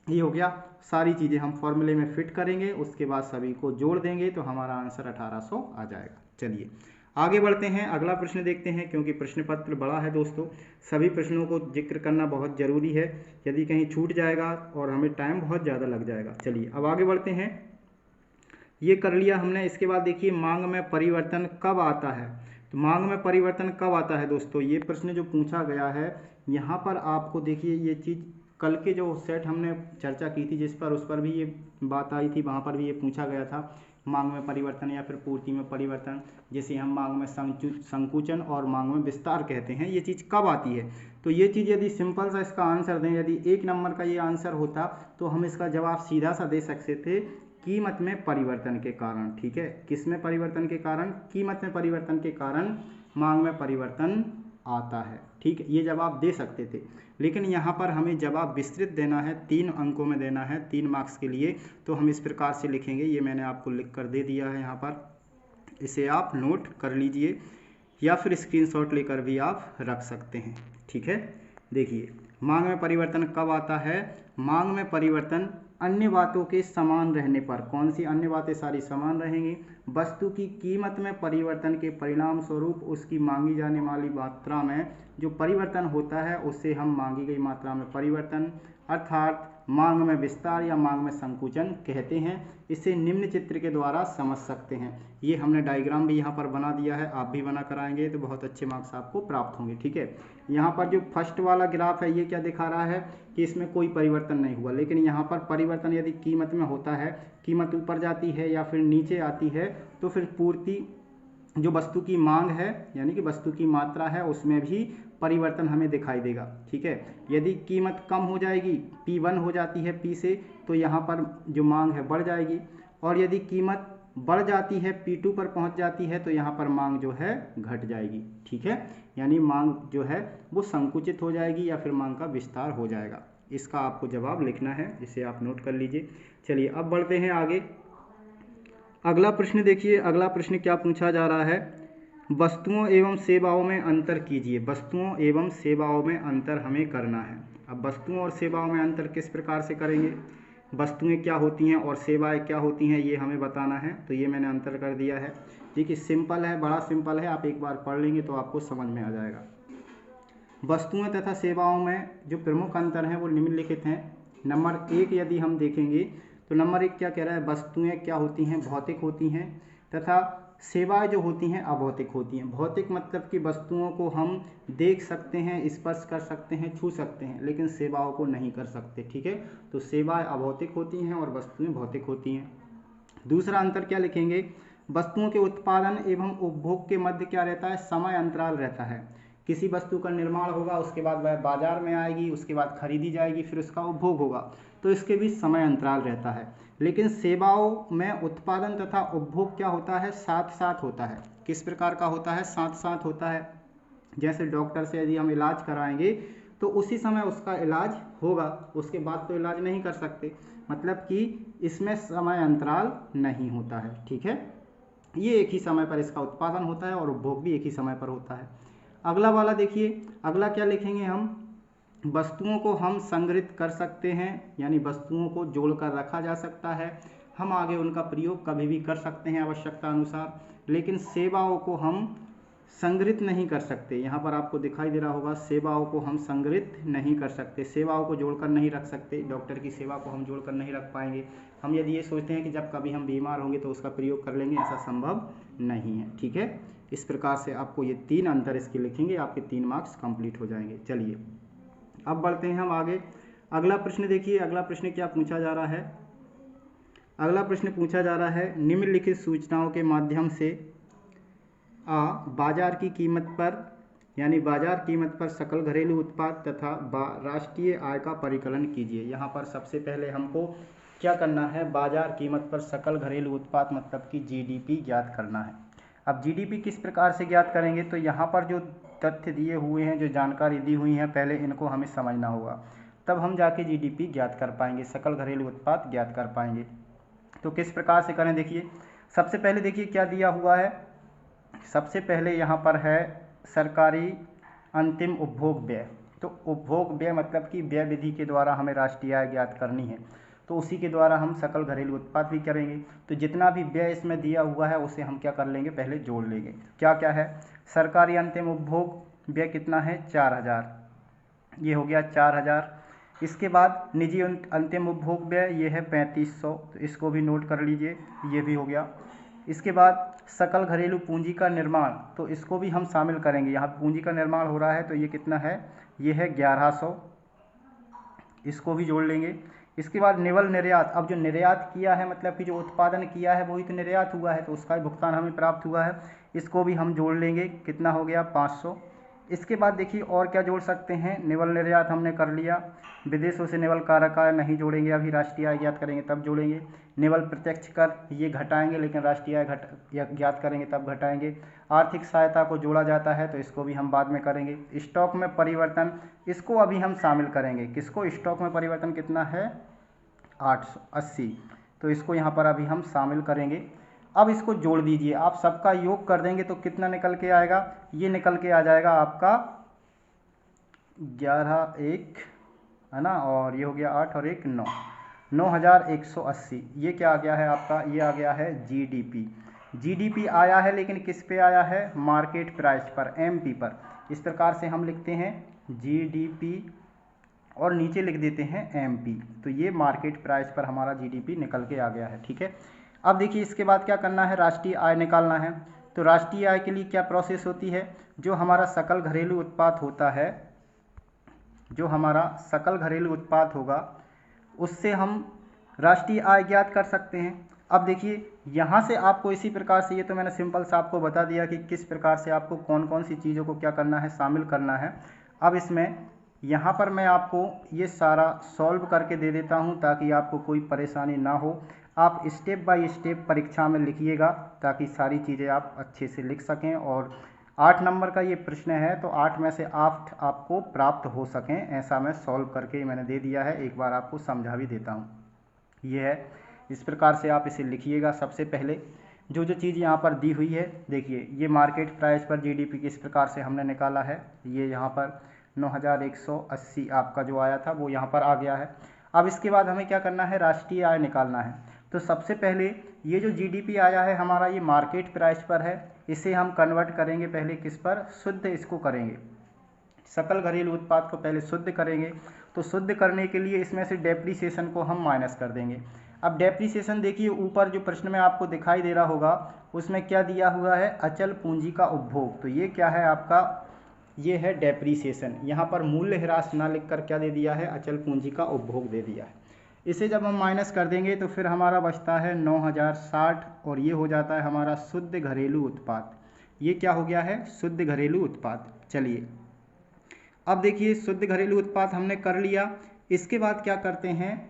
[SPEAKER 1] ये हो गया, सारी चीज़ें हम फॉर्मूले में फिट करेंगे, उसके बाद सभी को जोड़ देंगे तो हमारा आंसर 1800 आ जाएगा। चलिए आगे बढ़ते हैं, अगला प्रश्न देखते हैं, क्योंकि प्रश्न पत्र बड़ा है दोस्तों, सभी प्रश्नों को जिक्र करना बहुत ज़रूरी है, यदि कहीं छूट जाएगा और हमें टाइम बहुत ज़्यादा लग जाएगा। चलिए अब आगे बढ़ते हैं, ये कर लिया हमने। इसके बाद देखिए मांग में परिवर्तन कब आता है, तो मांग में परिवर्तन कब आता है दोस्तों, ये प्रश्न जो पूछा गया है यहाँ पर आपको देखिए ये चीज़ कल के जो सेट हमने चर्चा की थी जिस पर, उस पर भी ये बात आई थी, वहाँ पर भी ये पूछा गया था मांग में परिवर्तन या फिर पूर्ति में परिवर्तन, जिसे हम मांग में संकुचन और मांग में विस्तार कहते हैं, ये चीज़ कब आती है। तो ये चीज़ यदि सिंपल सा इसका आंसर दें, यदि 1 नंबर का ये आंसर होता तो हम इसका जवाब सीधा सा दे सकते थे, कीमत में परिवर्तन के कारण। ठीक है, किस में परिवर्तन के कारण, कीमत में परिवर्तन के कारण मांग में परिवर्तन आता है। ठीक है, ये जवाब दे सकते थे, लेकिन यहाँ पर हमें जवाब विस्तृत देना है, 3 अंकों में देना है, 3 मार्क्स के लिए, तो हम इस प्रकार से लिखेंगे। ये मैंने आपको लिख कर दे दिया है यहाँ पर, इसे आप नोट कर लीजिए या फिर स्क्रीनशॉट लेकर भी आप रख सकते हैं। ठीक है, देखिए मांग में परिवर्तन कब आता है, मांग में परिवर्तन अन्य बातों के समान रहने पर। कौन सी अन्य बातें, सारी समान रहेंगी। वस्तु की कीमत में परिवर्तन के परिणाम स्वरूप उसकी मांगी जाने वाली मात्रा में जो परिवर्तन होता है उसे हम मांगी गई मात्रा में परिवर्तन अर्थात मांग में विस्तार या मांग में संकुचन कहते हैं। इसे निम्न चित्र के द्वारा समझ सकते हैं। ये हमने डायग्राम भी यहाँ पर बना दिया है, आप भी बना कराएंगे तो बहुत अच्छे मार्क्स आपको प्राप्त होंगे। ठीक है, यहाँ पर जो फर्स्ट वाला ग्राफ है ये क्या दिखा रहा है कि इसमें कोई परिवर्तन नहीं हुआ, लेकिन यहाँ पर परिवर्तन यदि कीमत में होता है, कीमत ऊपर जाती है या फिर नीचे आती है, तो फिर पूर्ति जो वस्तु की मांग है यानी कि वस्तु की मात्रा है उसमें भी परिवर्तन हमें दिखाई देगा। ठीक है, यदि कीमत कम हो जाएगी, P1 हो जाती है P से, तो यहाँ पर जो मांग है बढ़ जाएगी, और यदि कीमत बढ़ जाती है P2 पर पहुँच जाती है तो यहाँ पर मांग जो है घट जाएगी। ठीक है, यानी मांग जो है वो संकुचित हो जाएगी या फिर मांग का विस्तार हो जाएगा। इसका आपको जवाब लिखना है, इसे आप नोट कर लीजिए। चलिए अब बढ़ते हैं आगे, अगला प्रश्न देखिए। अगला प्रश्न क्या पूछा जा रहा है, वस्तुओं एवं सेवाओं में अंतर कीजिए। वस्तुओं एवं सेवाओं में अंतर हमें करना है। अब वस्तुओं और सेवाओं में अंतर किस प्रकार से करेंगे, वस्तुएं क्या होती हैं और सेवाएं क्या होती हैं ये हमें बताना है। तो ये मैंने अंतर कर दिया है। देखिए सिंपल है, बड़ा सिंपल है, आप एक बार पढ़ लेंगे तो आपको समझ में आ जाएगा। वस्तुएं तथा सेवाओं में जो प्रमुख अंतर हैं वो निम्नलिखित हैं। नंबर 1 यदि हम देखेंगे तो नंबर 1 क्या कह रहा है, वस्तुएं क्या होती हैं, भौतिक होती हैं तथा सेवाएं जो होती हैं अभौतिक होती हैं। भौतिक मतलब कि वस्तुओं को हम देख सकते हैं, स्पर्श कर सकते हैं, छू सकते हैं, लेकिन सेवाओं को नहीं कर सकते। ठीक है, तो सेवाएं अभौतिक होती हैं और वस्तुएं भौतिक होती हैं। दूसरा अंतर क्या लिखेंगे, वस्तुओं के उत्पादन एवं उपभोग के मध्य क्या रहता है, समय अंतराल रहता है। किसी वस्तु का निर्माण होगा, उसके बाद वह बाजार में आएगी, उसके बाद खरीदी जाएगी, फिर उसका उपभोग होगा, तो इसके बीच समय अंतराल रहता है। लेकिन सेवाओं में उत्पादन तथा उपभोग क्या होता है, साथ साथ होता है। किस प्रकार का होता है, साथ साथ होता है। जैसे डॉक्टर से यदि हम इलाज कराएंगे तो उसी समय उसका इलाज होगा, उसके बाद तो इलाज नहीं कर सकते, मतलब कि इसमें समय अंतराल नहीं होता है। ठीक है, ये एक ही समय पर इसका उत्पादन होता है और उपभोग भी एक ही समय पर होता है। अगला वाला देखिए, अगला क्या लिखेंगे हम, वस्तुओं को हम संग्रहित कर सकते हैं, यानी वस्तुओं को जोड़कर रखा जा सकता है, हम आगे उनका प्रयोग कभी भी कर सकते हैं आवश्यकता अनुसार। लेकिन सेवाओं को हम संग्रहित नहीं कर सकते। यहाँ पर आपको दिखाई दे रहा होगा, सेवाओं को हम संग्रहित नहीं कर सकते, सेवाओं को जोड़कर नहीं रख सकते। डॉक्टर की सेवा को हम जोड़कर नहीं रख पाएंगे। हम यदि ये सोचते हैं कि जब कभी हम बीमार होंगे तो उसका प्रयोग कर लेंगे, ऐसा संभव नहीं है। ठीक है, इस प्रकार से आपको ये 3 अंतर इसके लिखेंगे, आपके 3 मार्क्स कंप्लीट हो जाएंगे। चलिए अब बढ़ते हैं हम आगे। अगला प्रश्न देखिए, अगला प्रश्न क्या पूछा जा रहा है। अगला प्रश्न पूछा जा रहा है, निम्नलिखित सूचनाओं के माध्यम से बाजार की कीमत पर, यानी बाजार कीमत पर सकल घरेलू उत्पाद तथा राष्ट्रीय आय का परिकलन कीजिए। यहाँ पर सबसे पहले हमको क्या करना है, बाजार कीमत पर सकल घरेलू उत्पाद मतलब कि जीडीपी ज्ञात करना है। अब जीडीपी किस प्रकार से ज्ञात करेंगे, तो यहाँ पर जो तथ्य दिए हुए हैं, जो जानकारी दी हुई है, पहले इनको हमें समझना होगा, तब हम जाके जीडीपी ज्ञात कर पाएंगे, सकल घरेलू उत्पाद ज्ञात कर पाएंगे। तो किस प्रकार से करें, देखिए सबसे पहले देखिए क्या दिया हुआ है। सबसे पहले यहाँ पर है सरकारी अंतिम उपभोग व्यय। तो उपभोग व्यय मतलब कि व्यय विधि के द्वारा हमें राष्ट्रीय आय ज्ञात करनी है, तो उसी के द्वारा हम सकल घरेलू उत्पाद भी करेंगे। तो जितना भी व्यय इसमें दिया हुआ है उसे हम क्या कर लेंगे, पहले जोड़ लेंगे। क्या क्या है, सरकारी अंतिम उपभोग व्यय कितना है, 4000, ये हो गया 4000। इसके बाद निजी अंतिम उपभोग व्यय ये है 3500, तो इसको भी नोट कर लीजिए, ये भी हो गया। इसके बाद सकल घरेलू पूंजी का निर्माण, तो इसको भी हम शामिल करेंगे। यहाँ पूंजी का निर्माण हो रहा है, तो ये कितना है, ये है 1100, इसको भी जोड़ लेंगे। इसके बाद निवल निर्यात, अब जो निर्यात किया है मतलब कि जो उत्पादन किया है वही तो निर्यात हुआ है, तो उसका भुगतान हमें प्राप्त हुआ है, इसको भी हम जोड़ लेंगे। कितना हो गया, 500। इसके बाद देखिए और क्या जोड़ सकते हैं, निवल निर्यात हमने कर लिया, विदेशों से निवल कारक आय नहीं जोड़ेंगे, अभी राष्ट्रीय आय ज्ञात करेंगे तब जोड़ेंगे। निवल प्रत्यक्ष कर ये घटाएंगे, लेकिन राष्ट्रीय आय ज्ञात करेंगे तब घटाएंगे। आर्थिक सहायता को जोड़ा जाता है, तो इसको भी हम बाद में करेंगे। स्टॉक में परिवर्तन, इसको अभी हम शामिल करेंगे। किसको, स्टॉक में परिवर्तन कितना है, 880, तो इसको यहाँ पर अभी हम शामिल करेंगे। अब इसको जोड़ दीजिए, आप सबका योग कर देंगे तो कितना निकल के आएगा, ये निकल के आ जाएगा आपका 11 1 है ना, और ये हो गया 8 और 1 9, 9180। ये क्या आ गया है आपका, ये आ गया है जीडीपी। जीडीपी आया है, लेकिन किस पे आया है, मार्केट प्राइस पर, एमपी पर। इस प्रकार से हम लिखते हैं जीडीपी और नीचे लिख देते हैं एमपी, तो ये मार्केट प्राइस पर हमारा जीडीपी निकल के आ गया है। ठीक है, अब देखिए इसके बाद क्या करना है, राष्ट्रीय आय निकालना है। तो राष्ट्रीय आय के लिए क्या प्रोसेस होती है, जो हमारा सकल घरेलू उत्पाद होता है, जो हमारा सकल घरेलू उत्पाद होगा उससे हम राष्ट्रीय आय ज्ञात कर सकते हैं। अब देखिए यहाँ से आपको इसी प्रकार से, ये तो मैंने सिंपल सा आपको बता दिया कि किस प्रकार से आपको कौन कौन सी चीज़ों को क्या करना है, शामिल करना है। अब इसमें यहाँ पर मैं आपको ये सारा सॉल्व करके दे देता हूँ ताकि आपको कोई परेशानी ना हो। आप स्टेप बाय स्टेप परीक्षा में लिखिएगा ताकि सारी चीज़ें आप अच्छे से लिख सकें, और 8 नंबर का ये प्रश्न है, तो 8 में से 8 आपको प्राप्त हो सकें, ऐसा मैं सॉल्व करके मैंने दे दिया है। एक बार आपको समझा भी देता हूँ। ये है, इस प्रकार से आप इसे लिखिएगा। सबसे पहले जो जो चीज़ यहाँ पर दी हुई है, देखिए ये मार्केट प्राइस पर जीडीपी किस प्रकार से हमने निकाला है, ये यहाँ पर 9180 आपका जो आया था वो यहाँ पर आ गया है। अब इसके बाद हमें क्या करना है, राष्ट्रीय आय निकालना है। तो सबसे पहले ये जो जीडीपी आया है हमारा, ये मार्केट प्राइस पर है, इसे हम कन्वर्ट करेंगे पहले किस पर, शुद्ध इसको करेंगे, सकल घरेलू उत्पाद को पहले शुद्ध करेंगे। तो शुद्ध करने के लिए इसमें से डेप्रीसिएशन को हम माइनस कर देंगे। अब डेप्रीसिएशन देखिए ऊपर जो प्रश्न में आपको दिखाई दे रहा होगा उसमें क्या दिया हुआ है, अचल पूंजी का उपभोग। तो ये क्या है आपका, ये है डेप्रीसिएशन। यहाँ पर मूल्य ह्रास ना लिखकर क्या दे दिया है, अचल पूंजी का उपभोग दे दिया है। इसे जब हम माइनस कर देंगे तो फिर हमारा बचता है 9060 और ये हो जाता है हमारा शुद्ध घरेलू उत्पाद। ये क्या हो गया है, शुद्ध घरेलू उत्पाद। चलिए अब देखिए शुद्ध घरेलू उत्पाद हमने कर लिया। इसके बाद क्या करते हैं,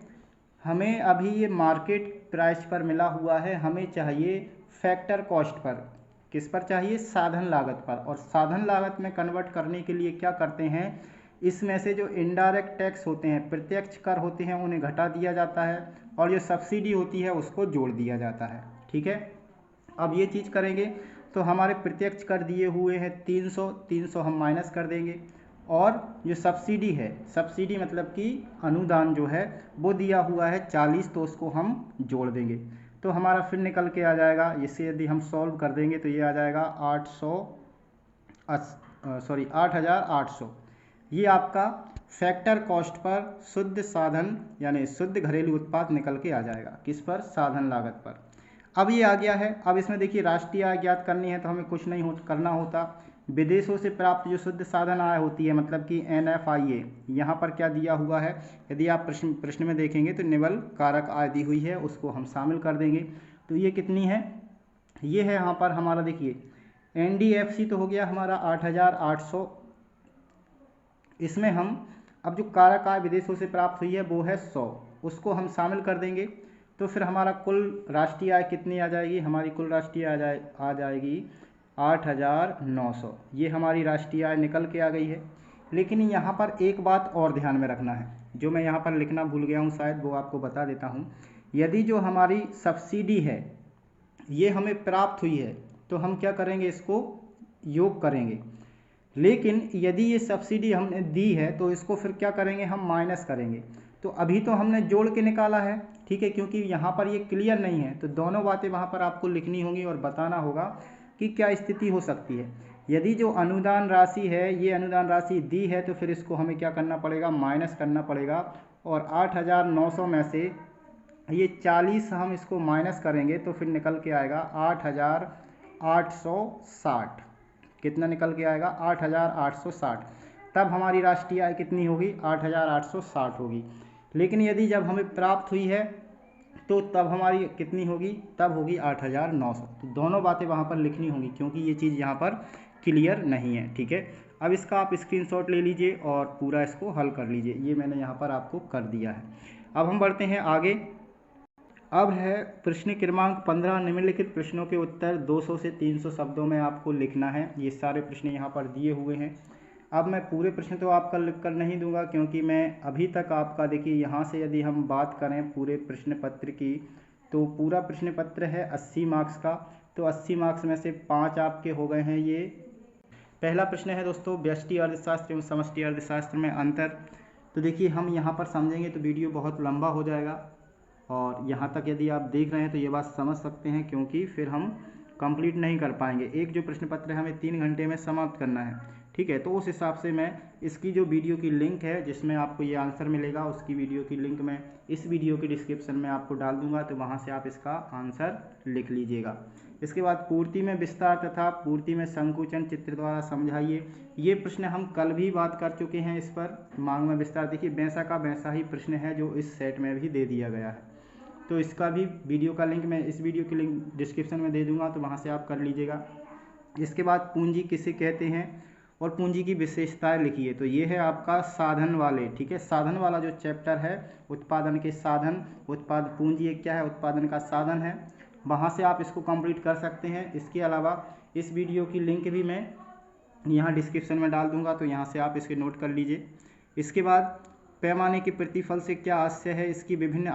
[SPEAKER 1] हमें अभी ये मार्केट प्राइस पर मिला हुआ है, हमें चाहिए फैक्टर कॉस्ट पर। किस पर चाहिए, साधन लागत पर। और साधन लागत में कन्वर्ट करने के लिए क्या करते हैं, इसमें से जो इनडायरेक्ट टैक्स होते हैं, प्रत्यक्ष कर होते हैं, उन्हें घटा दिया जाता है और जो सब्सिडी होती है उसको जोड़ दिया जाता है। ठीक है, अब ये चीज़ करेंगे तो हमारे प्रत्यक्ष कर दिए हुए हैं 300 हम माइनस कर देंगे और जो सब्सिडी है, सब्सिडी मतलब कि अनुदान जो है वो दिया हुआ है 40, तो उसको हम जोड़ देंगे तो हमारा फिर निकल के आ जाएगा। इसे यदि हम सॉल्व कर देंगे तो ये आ जाएगा 8800। ये आपका फैक्टर कॉस्ट पर शुद्ध साधन यानी शुद्ध घरेलू उत्पाद निकल के आ जाएगा। किस पर, साधन लागत पर। अब ये आ गया है। अब इसमें देखिए राष्ट्रीय आय ज्ञात करनी है तो हमें कुछ नहीं करना होता। विदेशों से प्राप्त जो शुद्ध साधन आय होती है मतलब कि NFIA, यहाँ पर क्या दिया हुआ है, यदि आप प्रश्न में देखेंगे तो निवल कारक आय दी हुई है, उसको हम शामिल कर देंगे। तो ये कितनी है, ये है यहाँ पर हमारा देखिए NDFC तो हो गया हमारा 8800। इसमें हम अब जो कारक आय विदेशों से प्राप्त हुई है वो है 100, उसको हम शामिल कर देंगे तो फिर हमारा कुल राष्ट्रीय आय कितनी आ जाएगी, हमारी कुल राष्ट्रीय आय आ जाएगी 8900। ये हमारी राष्ट्रीय आय निकल के आ गई है। लेकिन यहाँ पर एक बात और ध्यान में रखना है, जो मैं यहाँ पर लिखना भूल गया हूँ शायद, वो आपको बता देता हूँ। यदि जो हमारी सब्सिडी है ये हमें प्राप्त हुई है तो हम क्या करेंगे, इसको योग करेंगे। लेकिन यदि ये सब्सिडी हमने दी है तो इसको फिर क्या करेंगे, हम माइनस करेंगे। तो अभी तो हमने जोड़ के निकाला है, ठीक है, क्योंकि यहाँ पर ये क्लियर नहीं है तो दोनों बातें वहाँ पर आपको लिखनी होंगी और बताना होगा कि क्या स्थिति हो सकती है। यदि जो अनुदान राशि है ये अनुदान राशि दी है तो फिर इसको हमें क्या करना पड़ेगा, माइनस करना पड़ेगा। और 8900 में से ये 40 हम इसको माइनस करेंगे तो फिर निकल के आएगा 8860। कितना निकल के आएगा, 8860। तब हमारी राष्ट्रीय आय कितनी होगी, 8860 होगी। लेकिन यदि जब हमें प्राप्त हुई है तो तब हमारी कितनी होगी, तब होगी 8900। तो दोनों बातें वहाँ पर लिखनी होंगी क्योंकि ये चीज़ यहाँ पर क्लियर नहीं है। ठीक है, अब इसका आप स्क्रीनशॉट ले लीजिए और पूरा इसको हल कर लीजिए। ये मैंने यहाँ पर आपको कर दिया है। अब हम बढ़ते हैं आगे। अब है प्रश्न क्रमांक 15। निम्नलिखित प्रश्नों के उत्तर 200 से 300 शब्दों में आपको लिखना है। ये सारे प्रश्न यहाँ पर दिए हुए हैं। अब मैं पूरे प्रश्न तो आपका लिख कर नहीं दूंगा क्योंकि मैं अभी तक आपका देखिए यहाँ से यदि हम बात करें पूरे प्रश्न पत्र की तो पूरा प्रश्न पत्र है 80 मार्क्स का। तो 80 मार्क्स में से 5 आपके हो गए हैं। ये पहला प्रश्न है दोस्तों, व्यष्टि अर्थशास्त्र एवं समष्टि अर्थशास्त्र में अंतर। तो देखिए हम यहाँ पर समझेंगे तो वीडियो बहुत लंबा हो जाएगा और यहाँ तक यदि आप देख रहे हैं तो ये बात समझ सकते हैं क्योंकि फिर हम कंप्लीट नहीं कर पाएंगे। एक जो प्रश्न पत्र है हमें 3 घंटे में समाप्त करना है, ठीक है। तो उस हिसाब से मैं इसकी जो वीडियो की लिंक है जिसमें आपको ये आंसर मिलेगा उसकी वीडियो की लिंक मैं इस वीडियो के डिस्क्रिप्शन में आपको डाल दूंगा, तो वहाँ से आप इसका आंसर लिख लीजिएगा। इसके बाद पूर्ति में विस्तार तथा पूर्ति में संकुचन चित्र द्वारा समझाइए। ये प्रश्न हम कल भी बात कर चुके हैं। इस पर मांग में विस्तार देखिए वैसा का वैसा ही प्रश्न है जो इस सेट में भी दे दिया गया है। तो इसका भी वीडियो का लिंक मैं इस वीडियो की लिंक डिस्क्रिप्शन में दे दूंगा, तो वहाँ से आप कर लीजिएगा। इसके बाद पूंजी किसे कहते हैं और पूंजी की विशेषताएं लिखिए। तो ये है आपका साधन वाले, ठीक है, साधन वाला जो चैप्टर है उत्पादन के साधन। उत्पाद पूंजी एक क्या है, उत्पादन का साधन है। वहाँ से आप इसको कंप्लीट कर सकते हैं। इसके अलावा इस वीडियो की लिंक भी मैं यहाँ डिस्क्रिप्शन में डाल दूँगा, तो यहाँ से आप इसके नोट कर लीजिए। इसके बाद पैमाने के प्रतिफल से क्या आशय है, इसकी विभिन्न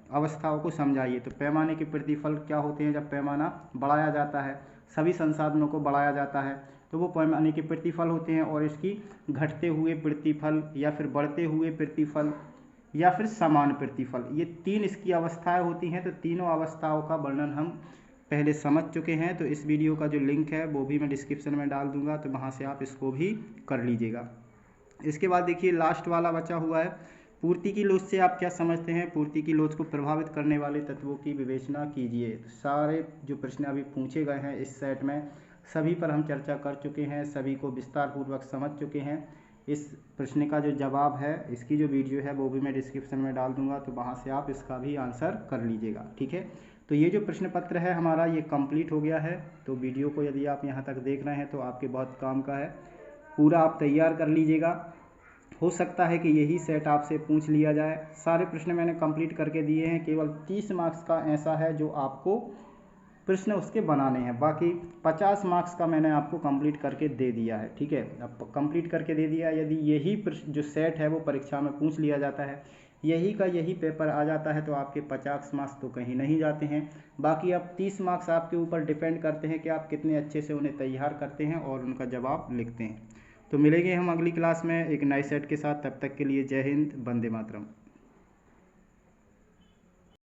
[SPEAKER 1] अवस्थाओं को समझाइए। तो पैमाने के प्रतिफल क्या होते हैं, जब पैमाना बढ़ाया जाता है, सभी संसाधनों को बढ़ाया जाता है तो वो पैमाने के प्रतिफल होते हैं। और इसकी घटते हुए प्रतिफल या फिर बढ़ते हुए प्रतिफल या फिर समान प्रतिफल, ये 3 इसकी अवस्थाएं होती हैं। तो तीनों अवस्थाओं का वर्णन हम पहले समझ चुके हैं। तो इस वीडियो का जो लिंक है वो भी मैं डिस्क्रिप्शन में डाल दूंगा, तो वहाँ से आप इसको भी कर लीजिएगा। इसके बाद देखिए लास्ट वाला बचा हुआ है पूर्ति की लोच से आप क्या समझते हैं? पूर्ति की लोच को प्रभावित करने वाले तत्वों की विवेचना कीजिए। तो सारे जो प्रश्न अभी पूछे गए हैं इस सेट में, सभी पर हम चर्चा कर चुके हैं, सभी को विस्तार पूर्वक समझ चुके हैं। इस प्रश्न का जो जवाब है, इसकी जो वीडियो है वो भी मैं डिस्क्रिप्शन में डाल दूंगा, तो वहाँ से आप इसका भी आंसर कर लीजिएगा। ठीक है, तो ये जो प्रश्न पत्र है हमारा ये कंप्लीट हो गया है। तो वीडियो को यदि आप यहाँ तक देख रहे हैं तो आपके बहुत काम का है, पूरा आप तैयार कर लीजिएगा। हो सकता है कि यही सेट आपसे पूछ लिया जाए। सारे प्रश्न मैंने कंप्लीट करके दिए हैं, केवल 30 मार्क्स का ऐसा है जो आपको प्रश्न उसके बनाने हैं, बाकी 50 मार्क्स का मैंने आपको कंप्लीट करके दे दिया है। ठीक है, अब कंप्लीट करके दे दिया। यदि यही प्रश्न जो सेट है वो परीक्षा में पूछ लिया जाता है, यही का यही पेपर आ जाता है, तो आपके 50 मार्क्स तो कहीं नहीं जाते हैं। बाकी अब 30 मार्क्स आपके ऊपर डिपेंड करते हैं कि आप कितने अच्छे से उन्हें तैयार करते हैं और उनका जवाब लिखते हैं। तो मिलेंगे हम अगली क्लास में एक नए सेट के साथ। तब तक के लिए जय हिंद, वंदे मातरम।